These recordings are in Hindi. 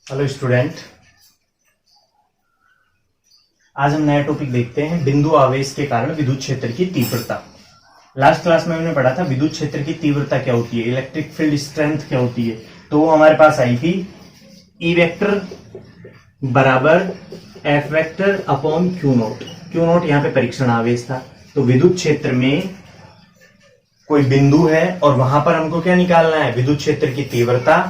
हेलो स्टूडेंट, आज हम नया टॉपिक देखते हैं बिंदु आवेश के कारण विद्युत क्षेत्र की तीव्रता। लास्ट क्लास में हमने पढ़ा था विद्युत क्षेत्र की तीव्रता क्या होती है, इलेक्ट्रिक फील्ड स्ट्रेंथ क्या होती है। तो वो हमारे पास आई थी ई वेक्टर बराबर F vector upon Q note. Q note यहाँ पे परीक्षण आवेश था। तो विद्युत क्षेत्र में कोई बिंदु है और वहां पर हमको क्या निकालना है, विद्युत क्षेत्र की तीव्रता।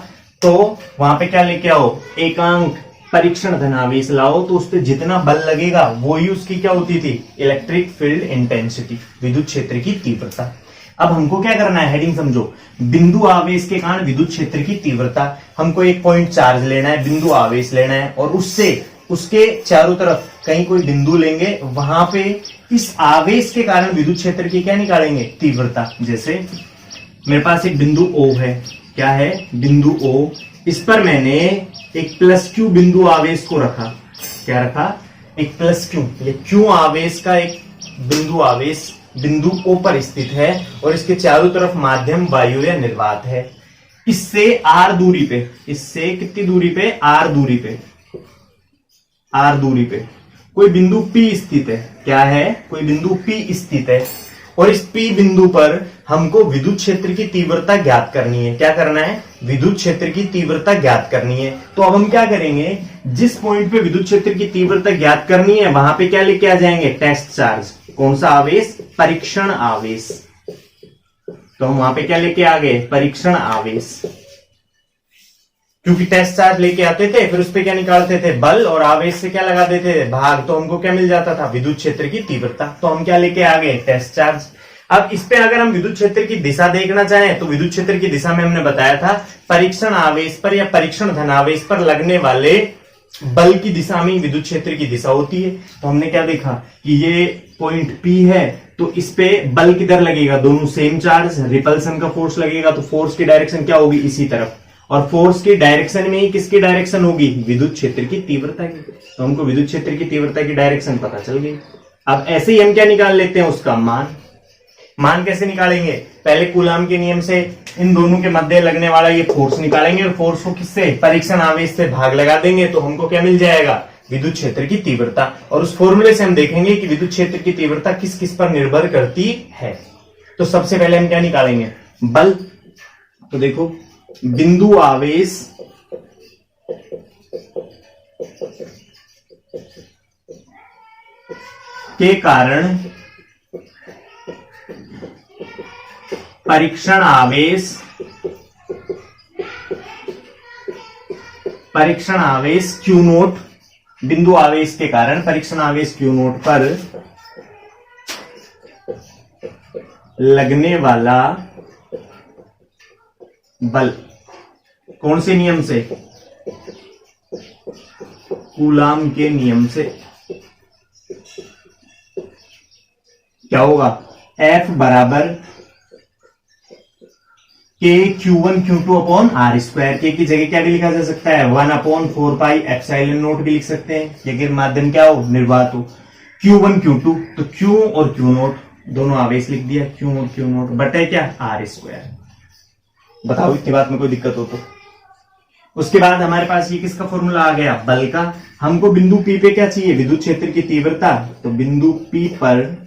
तो वहां पे क्या लेके आओ, एकांक परीक्षण धनावेश लाओ, तो उस पर जितना बल लगेगा वो ही उसकी क्या होती थी, इलेक्ट्रिक फील्ड इंटेंसिटी, विद्युत क्षेत्र की तीव्रता। अब हमको क्या करना है, हेडिंग समझो, बिंदु आवेश के कारण विद्युत क्षेत्र की तीव्रता। हमको एक पॉइंट चार्ज लेना है, बिंदु आवेश लेना है और उससे उसके चारों तरफ कहीं कोई बिंदु लेंगे, वहां पे इस आवेश के कारण विद्युत क्षेत्र की क्या निकालेंगे, तीव्रता। जैसे मेरे पास एक बिंदु O है, क्या है, बिंदु O। इस पर मैंने एक प्लस क्यू बिंदु आवेश को रखा। क्या रखा, एक प्लस क्यू, ये क्यू आवेश का एक बिंदु आवेश बिंदु O पर स्थित है और इसके चारों तरफ माध्यम वायु या निर्वात है। इससे R दूरी पे, इससे कितनी दूरी पे, R दूरी पे, R दूरी पे कोई बिंदु P स्थित है। क्या है, कोई बिंदु P स्थित है और इस P बिंदु पर हमको विद्युत क्षेत्र की तीव्रता ज्ञात करनी है। क्या करना है, विद्युत क्षेत्र की तीव्रता ज्ञात करनी है। तो अब हम क्या करेंगे, जिस पॉइंट पे विद्युत क्षेत्र की तीव्रता ज्ञात करनी है वहां पे क्या लेके आ जाएंगे, टेस्ट चार्ज। कौन सा आवेश, परीक्षण आवेश। तो हम वहां पे क्या लेके आ गए, परीक्षण आवेश। क्योंकि टेस्ट चार्ज लेके आते थे, फिर उस पे क्या निकालते थे, बल, और आवेश से क्या लगा देते थे, भाग। तो हमको क्या मिल जाता था, विद्युत क्षेत्र की तीव्रता। तो हम क्या लेके आ गए, टेस्ट चार्ज। अब इस पे अगर हम विद्युत क्षेत्र की दिशा देखना चाहें तो विद्युत क्षेत्र की दिशा में हमने बताया था परीक्षण आवेश पर या परीक्षण धनावेश पर लगने वाले बल की दिशा में विद्युत क्षेत्र की दिशा होती है। तो हमने क्या देखा कि ये पॉइंट P है, तो इस पे बल किधर लगेगा, दोनों सेम चार्ज, रिपल्सन का फोर्स लगेगा, तो फोर्स की डायरेक्शन क्या होगी, इसी तरफ। और फोर्स की डायरेक्शन में ही किसकी डायरेक्शन होगी, विद्युत क्षेत्र की तीव्रता की। तो हमको विद्युत क्षेत्र की तीव्रता की डायरेक्शन पता चल गई। अब ऐसे ही हम क्या निकाल लेते हैं, उसका मान कैसे निकालेंगे, पहले कूलाम के नियम से इन दोनों के मध्य लगने वाला ये फोर्स निकालेंगे और फोर्स को किससे, परीक्षण आवेश से भाग लगा देंगे। तो हमको क्या मिल जाएगा, विद्युत क्षेत्र की तीव्रता। और उस फॉर्मूले से हम देखेंगे कि विद्युत क्षेत्र की तीव्रता किस किस पर निर्भर करती है। तो सबसे पहले हम क्या निकालेंगे, बल। तो देखो, बिंदु आवेश के कारण परीक्षण आवेश क्यू नोट, बिंदु आवेश के कारण परीक्षण आवेश क्यू नोट पर लगने वाला बल कौन से नियम से, कूलाम के नियम से। क्या होगा, F बराबर के Q1 Q2 upon R square. के की जगह क्या भी लिखा जा सकता है, 1 अपॉन 4 पाई एप्सिलॉन नोट भी लिख सकते हैं, लेकिन माध्यम क्या हो, निर्वात हो। Q1 Q2, तो Q और Q नोट दोनों आवेश लिख दिया, Q और Q नोट बटे क्या, R स्क्वायर। बताओ इतनी बात में कोई दिक्कत हो तो। उसके बाद हमारे पास ये किसका फॉर्मूला आ गया, बल का। हमको बिंदु P पे क्या चाहिए, विद्युत क्षेत्र की तीव्रता। तो बिंदु P पर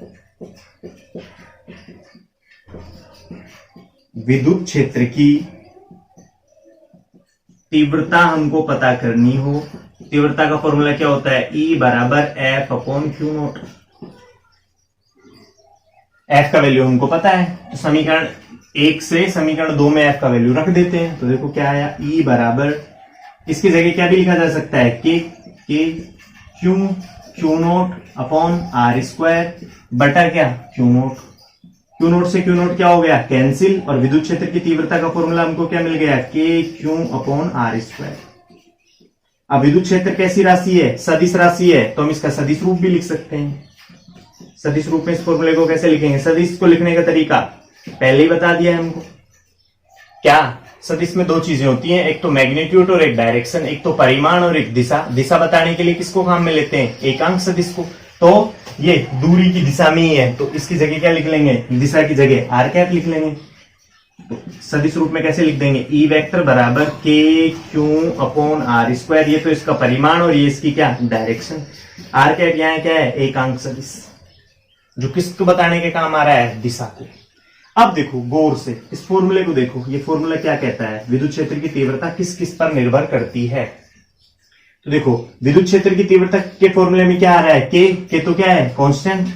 विद्युत क्षेत्र की तीव्रता हमको पता करनी हो। तीव्रता का फॉर्मूला क्या होता है, E बराबर F upon Q note. F का वैल्यू हमको पता है, तो समीकरण 1 से समीकरण 2 में F का वैल्यू रख देते हैं। तो देखो क्या आया, E बराबर, इसकी जगह क्या भी लिखा जा सकता है, के Q naught upon R square बटा क्या, क्यू नोट। क्यू नोट से क्यू नोट क्या हो गया, कैंसिल, और विद्युत क्षेत्र की तीव्रता का फॉर्मूला हमको क्या मिल गया, के क्यू अपॉन R स्क्वायर। अब विद्युत क्षेत्र कैसी राशि है, सदिश राशि है, तो हम इसका सदिश रूप भी लिख सकते हैं। सदिश रूप में इस फॉर्मूले को कैसे लिखेंगे, सदिश को लिखने का तरीका पहले ही बता दिया है हमको। क्या, सदिश में दो चीजें होती हैं, एक तो मैग्नीट्यूड और एक डायरेक्शन, एक तो परिमाण और एक दिशा। दिशा बताने के लिए किसको काम में लेते हैं, एकांक सदिश को। तो ये दूरी की दिशा में ही है, तो इसकी जगह क्या लिख लेंगे, दिशा की जगह r कैप लिख लेंगे। सदिश रूप में कैसे लिख देंगे, ई वेक्टर बराबर के क्यू अपॉन आर स्क्वायर, ये तो इसका परिमाण और ये इसकी क्या डायरेक्शन। आर क्या क्या है, क्या है एकांक सदिश, जो किसको बताने के काम आ रहा है, दिशा को। अब देखो गौर से इस फॉर्मूले को देखो, ये फॉर्मूला क्या कहता है, विद्युत क्षेत्र की तीव्रता किस किस पर निर्भर करती है। तो देखो विद्युत क्षेत्र की तीव्रता के फॉर्मूले में क्या आ रहा है, के तो क्या है कांस्टेंट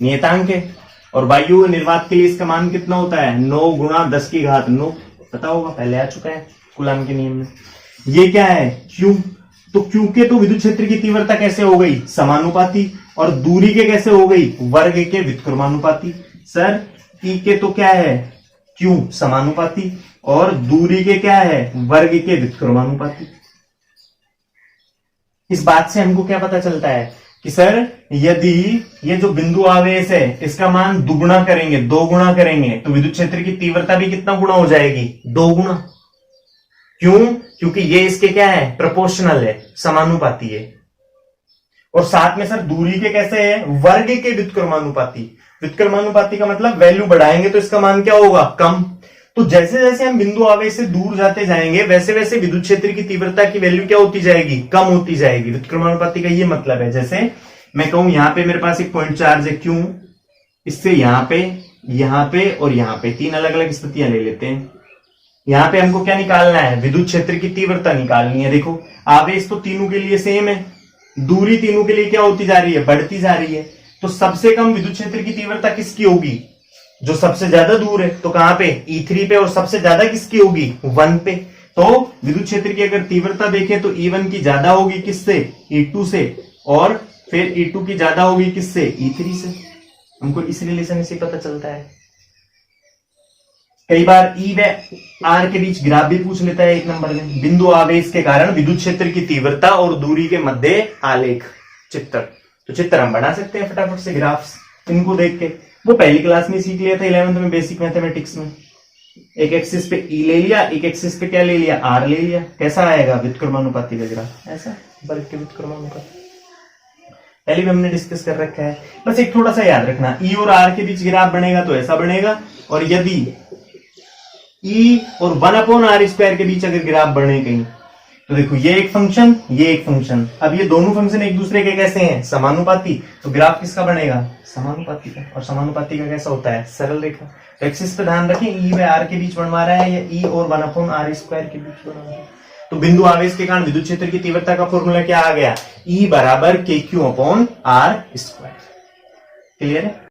नियतांक है, और वायु निर्वात के लिए इसका मान कितना होता है 9 गुणा 10 की घात 9, पता होगा पहले आ चुका है कूलम के नियम में। ये क्या है क्यू, तो क्यू के तो विद्युत क्षेत्र की तीव्रता कैसे हो गई समानुपाती, और दूरी के कैसे हो गई वर्ग के व्युत्क्रमानुपाती। सर ई के तो क्या है क्यू समानुपाती और दूरी के क्या है वर्ग के व्युत्क्रमानुपाती। इस बात से हमको क्या पता चलता है कि सर यदि ये जो बिंदु आवेश है इसका मान दुगुना करेंगे, 2 गुना करेंगे, तो विद्युत क्षेत्र की तीव्रता भी कितना गुना हो जाएगी 2 गुना। क्यों, क्योंकि ये इसके क्या है प्रोपोर्शनल है, समानुपाती है। और साथ में सर दूरी के कैसे है वर्ग के व्युत्क्रमानुपाती। व्युत्क्रमानुपाती का मतलब वैल्यू बढ़ाएंगे तो इसका मान क्या होगा कम। तो जैसे जैसे हम बिंदु आवेश से दूर जाते जाएंगे वैसे वैसे विद्युत क्षेत्र की तीव्रता की वैल्यू क्या होती जाएगी कम होती जाएगी। व्युत्क्रमानुपाती का ये मतलब है, जैसे मैं कहूं यहां पे मेरे पास एक पॉइंट चार्ज है क्यों, इससे यहां पे और यहां पे 3 अलग अलग स्थितियां ले लेते हैं। यहां पे हमको क्या निकालना है विद्युत क्षेत्र की तीव्रता निकालनी है। देखो आवेश तो तीनों के लिए सेम है, दूरी तीनों के लिए क्या होती जा रही है बढ़ती जा रही है। तो सबसे कम विद्युत क्षेत्र की तीव्रता किसकी होगी जो सबसे ज्यादा दूर है, तो कहां पे E3 पे, और सबसे ज्यादा किसकी होगी 1 पे। तो विद्युत क्षेत्र की अगर तीव्रता देखें तो E1 की ज्यादा होगी किससे E2 से, और फिर E2 की ज्यादा होगी किससे E3 से। हमको इस रिलेशन से पता चलता है। कई बार E व R के बीच ग्राफ भी पूछ लेता है 1 नंबर में, बिंदु आवेश के कारण विद्युत क्षेत्र की तीव्रता और दूरी के मध्य आलेख चित्र। तो चित्र हम बना सकते हैं फटाफट से ग्राफ्स इनको देख के, वो पहली क्लास में सीख लिया था 11th में बेसिक मैथमेटिक्स में। एक एक्सिस पे E ले लिया, एक एक्सिस पे क्या ले लिया R ले लिया, कैसा आएगा व्युत्क्रमानुपाती का ग्राफ, ऐसा वर्ग के व्युत्क्रमानुपाती। पहले भी हमने डिस्कस कर रखा है, बस एक थोड़ा सा याद रखना E और R के बीच ग्राफ बनेगा तो ऐसा बनेगा, और यदि E और 1/r² के बीच अगर ग्राफ बने कहीं तो देखो ये एक फंक्शन ये एक फंक्शन, अब ये दोनों फंक्शन एक दूसरे के कैसे हैं समानुपाती, तो ग्राफ किसका बनेगा समानुपाती का। और समानुपाती का कैसा होता है सरल रेखा। तो एक्सिस पे ध्यान रखें E व R के बीच बनवा रहा है या E और 1/r² के बीच बनवा रहा है। तो बिंदु आवेश के कारण विद्युत क्षेत्र की तीव्रता का फॉर्मूला क्या आ गया E बराबर KQ/r²। क्लियर है।